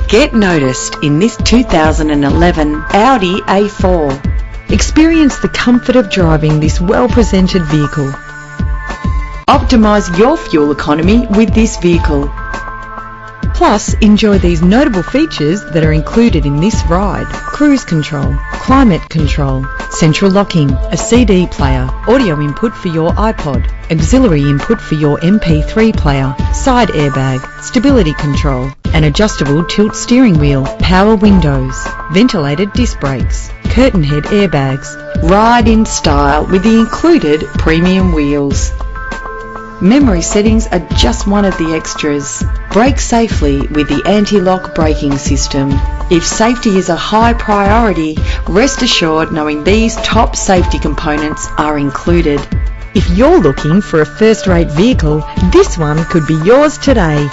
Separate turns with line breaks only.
Get noticed in this 2011 Audi A4.
Experience the comfort of driving this well-presented vehicle.
Optimise your fuel economy with this vehicle.
Plus, enjoy these notable features that are included in this ride: cruise control, climate control, central locking, a CD player, audio input for your iPod, auxiliary input for your MP3 player, side airbag, stability control, an adjustable tilt steering wheel, power windows, ventilated disc brakes, curtain head airbags.
Ride in style with the included premium wheels. Memory settings are just one of the extras. Brake safely with the anti-lock braking system. If safety is a high priority, rest assured knowing these top safety components are included.
If you're looking for a first-rate vehicle, this one could be yours today.